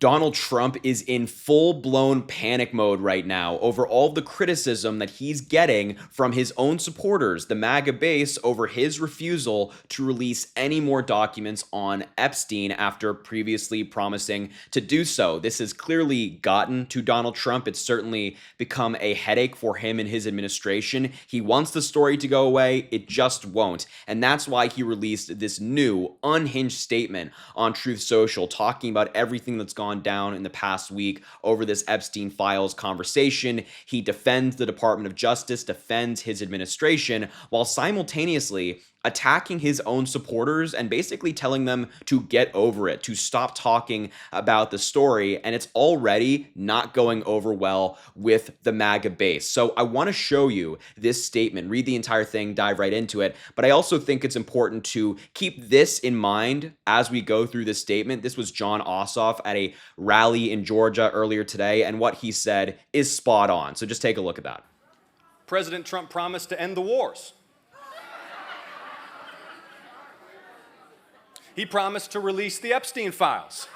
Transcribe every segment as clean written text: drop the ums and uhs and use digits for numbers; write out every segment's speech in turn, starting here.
Donald Trump is in full-blown panic mode right now over all the criticism that he's getting from his own supporters, the MAGA base, over his refusal to release any more documents on Epstein after previously promising to do so. This has clearly gotten to Donald Trump. It's certainly become a headache for him and his administration. He wants the story to go away. It just won't. And that's why he released this new unhinged statement on Truth Social, talking about everything that's gone down in the past week over this Epstein Files conversation. He defends the Department of Justice, defends his administration, while simultaneously attacking his own supporters and basically telling them to get over it, to stop talking about the story. And it's already not going over well with the MAGA base. So I want to show you this statement, read the entire thing, dive right into it. But I also think it's important to keep this in mind as we go through this statement. This was Jon Ossoff at a rally in Georgia earlier today, and what he said is spot on. So just take a look at that. President Trump promised to end the wars. He promised to release the Epstein Files.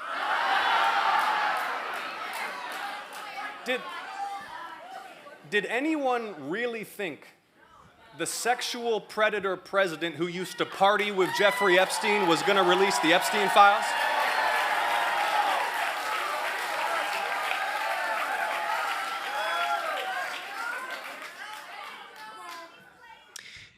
Did anyone really think the sexual predator president who used to party with Jeffrey Epstein was going to release the Epstein Files?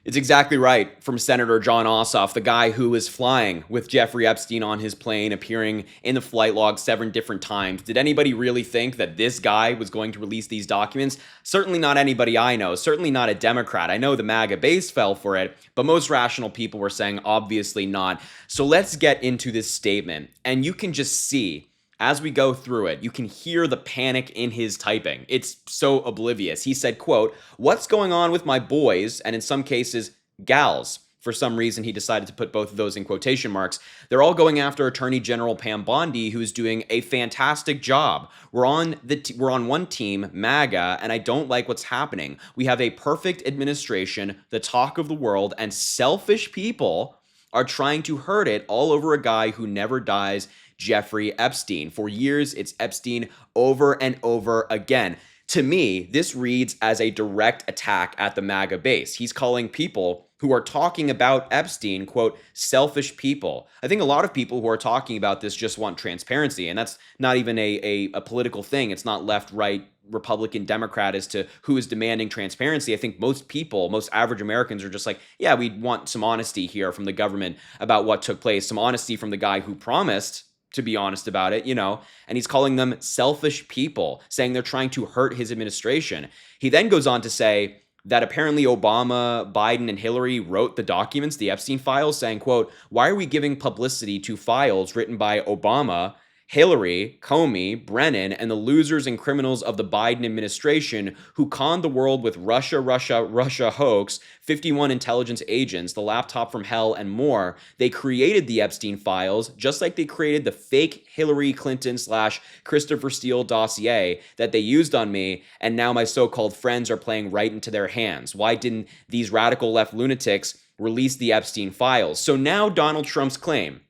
It's exactly right from Senator Jon Ossoff, the guy who was flying with Jeffrey Epstein on his plane, appearing in the flight log 7 different times. Did anybody really think that this guy was going to release these documents? Certainly not anybody I know, certainly not a Democrat. I know the MAGA base fell for it, but most rational people were saying obviously not. So let's get into this statement, and you can just see as we go through it, you can hear the panic in his typing. It's so oblivious. He said, quote, "What's going on with my boys?" And in some cases, gals. For some reason, he decided to put both of those in quotation marks. They're all going after Attorney General Pam Bondis, who is doing a fantastic job. We're on one team, MAGA, and I don't like what's happening. We have a perfect administration, the talk of the world, and selfish people are trying to hurt it all over a guy who never dies, Jeffrey Epstein. For years, it's Epstein over and over again. To me, this reads as a direct attack at the MAGA base. He's calling people who are talking about Epstein, quote, selfish people. I think a lot of people who are talking about this just want transparency, and that's not even a political thing. It's not left, right, Republican, Democrat as to who is demanding transparency. I think most people, most average Americans are just like, yeah, we want some honesty here from the government about what took place, some honesty from the guy who promised to be honest about it, and he's calling them selfish people, saying they're trying to hurt his administration. He then goes on to say that apparently Obama, Biden, and Hillary wrote the documents, the Epstein files, saying, quote, "Why are we giving publicity to files written by Obama, Hillary, Comey, Brennan, and the losers and criminals of the Biden administration who conned the world with Russia hoax, 51 intelligence agents, the laptop from hell, and more? They created the Epstein files, just like they created the fake Hillary Clinton / Christopher Steele dossier that they used on me, and now my so-called friends are playing right into their hands. Why didn't these radical left lunatics release the Epstein files?" So now Donald Trump's claim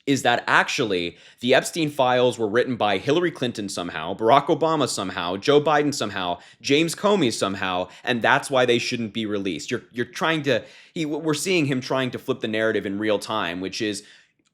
is that actually the Epstein files were written by Hillary Clinton somehow, Barack Obama somehow, Joe Biden somehow, James Comey somehow, and that's why they shouldn't be released. We're seeing him trying to flip the narrative in real time, which is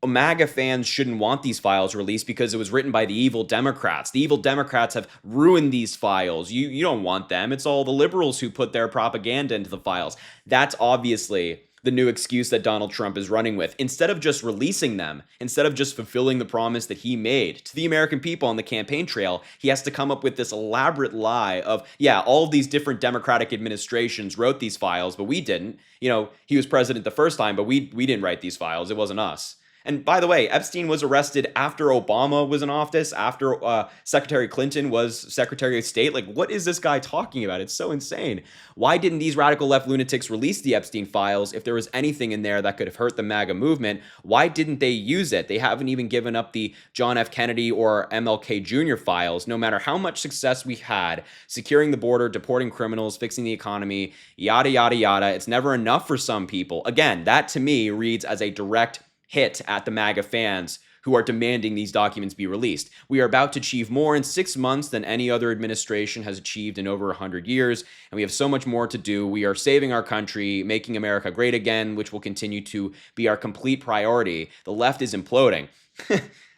MAGA fans shouldn't want these files released because it was written by the evil Democrats. The evil Democrats have ruined these files. You don't want them. It's all the liberals who put their propaganda into the files. That's obviously the new excuse that Donald Trump is running with. Instead of just releasing them, instead of just fulfilling the promise that he made to the American people on the campaign trail, he has to come up with this elaborate lie of, yeah, all of these different Democratic administrations wrote these files, but we didn't. He was president the first time, but we didn't write these files. It wasn't us. And by the way, Epstein was arrested after Obama was in office, after Secretary Clinton was Secretary of State. Like, what is this guy talking about? It's so insane. Why didn't these radical left lunatics release the Epstein files if there was anything in there that could have hurt the MAGA movement? Why didn't they use it? They haven't even given up the John F. Kennedy or MLK Jr. files, no matter how much success we had securing the border, deporting criminals, fixing the economy, yada, yada, yada. It's never enough for some people. Again, that to me reads as a direct hit at the MAGA fans who are demanding these documents be released. We are about to achieve more in 6 months than any other administration has achieved in over 100 years, and we have so much more to do. We are saving our country, making America great again, which will continue to be our complete priority. The left is imploding.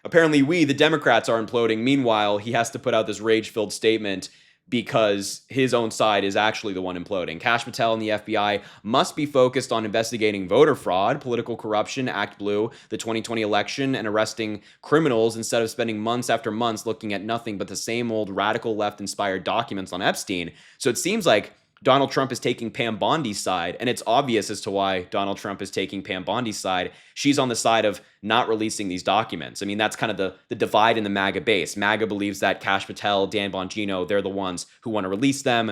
Apparently we, the Democrats, are imploding. Meanwhile, he has to put out this rage-filled statement because his own side is actually the one imploding. Kash Patel and the FBI must be focused on investigating voter fraud, political corruption, Act Blue, the 2020 election, and arresting criminals instead of spending months after months looking at nothing but the same old radical left-inspired documents on Epstein. So it seems like Donald Trump is taking Pam Bondi's side, and it's obvious as to why Donald Trump is taking Pam Bondi's side. She's on the side of not releasing these documents. I mean, that's kind of the divide in the MAGA base. MAGA believes that Kash Patel, Dan Bongino, they're the ones who want to release them.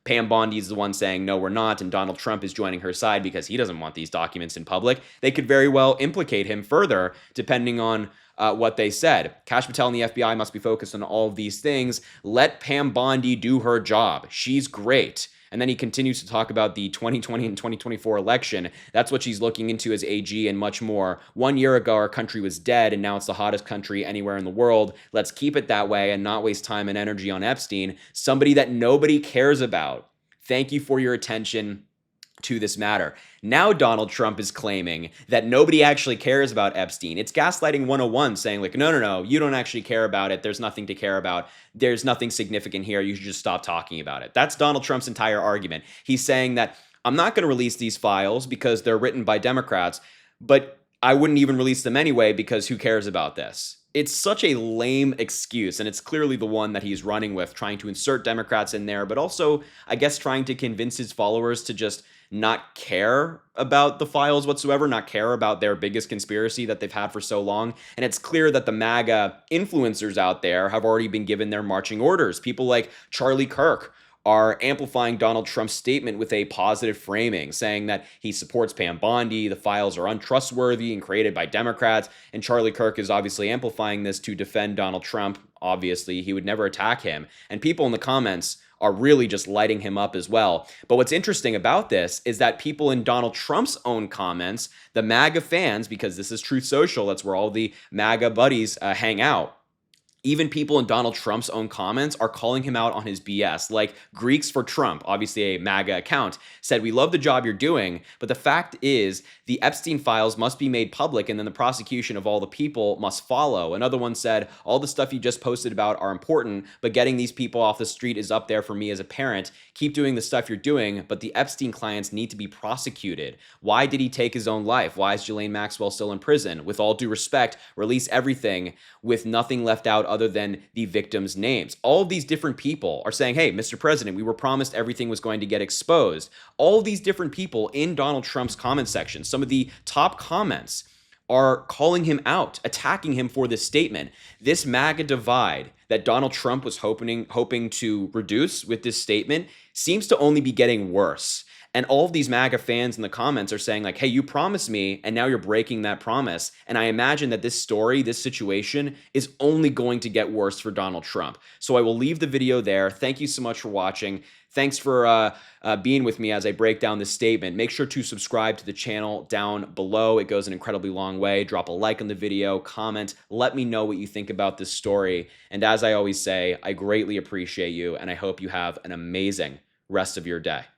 Pam Bondi is the one saying, no, we're not, and Donald Trump is joining her side because he doesn't want these documents in public. They could very well implicate him further, depending on what they said. Kash Patel and the FBI must be focused on all of these things. Let Pam Bondi do her job. She's great. And then he continues to talk about the 2020 and 2024 election. That's what she's looking into as AG and much more. 1 year ago, our country was dead, and now it's the hottest country anywhere in the world. Let's keep it that way and not waste time and energy on Epstein, somebody that nobody cares about. Thank you for your attention to this matter. Now Donald Trump is claiming that nobody actually cares about Epstein. It's gaslighting 101, saying like, no, you don't actually care about it. There's nothing to care about. There's nothing significant here. You should just stop talking about it. That's Donald Trump's entire argument. He's saying that I'm not going to release these files because they're written by Democrats, but I wouldn't even release them anyway because who cares about this? It's such a lame excuse, and it's clearly the one that he's running with, trying to insert Democrats in there, but also, I guess, trying to convince his followers to just not care about the files whatsoever, not care about their biggest conspiracy that they've had for so long. And it's clear that the MAGA influencers out there have already been given their marching orders. People like Charlie Kirk are amplifying Donald Trump's statement with a positive framing, saying that he supports Pam Bondi, the files are untrustworthy and created by Democrats, and Charlie Kirk is obviously amplifying this to defend Donald Trump. Obviously, he would never attack him. And people in the comments are really just lighting him up as well. But what's interesting about this is that people in Donald Trump's own comments, the MAGA fans, because this is Truth Social, that's where all the MAGA buddies hang out, even people in Donald Trump's own comments are calling him out on his BS. Like Greeks for Trump, obviously a MAGA account, said, we love the job you're doing, but the fact is the Epstein files must be made public and then the prosecution of all the people must follow. Another one said, all the stuff you just posted about are important, but getting these people off the street is up there for me as a parent. Keep doing the stuff you're doing, but the Epstein clients need to be prosecuted. Why did he take his own life? Why is Ghislaine Maxwell still in prison? With all due respect, release everything with nothing left out other than the victims' names. All of these different people are saying, hey, Mr. President, we were promised everything was going to get exposed. All of these different people in Donald Trump's comment section, some of the top comments, are calling him out, attacking him for this statement. This MAGA divide that Donald Trump was hoping to reduce with this statement seems to only be getting worse. And all of these MAGA fans in the comments are saying like, hey, you promised me, and now you're breaking that promise. And I imagine that this story, this situation is only going to get worse for Donald Trump. So I will leave the video there. Thank you so much for watching. Thanks for being with me as I break down this statement. Make sure to subscribe to the channel down below. It goes an incredibly long way. Drop a like on the video, comment, let me know what you think about this story. And as I always say, I greatly appreciate you, and I hope you have an amazing rest of your day.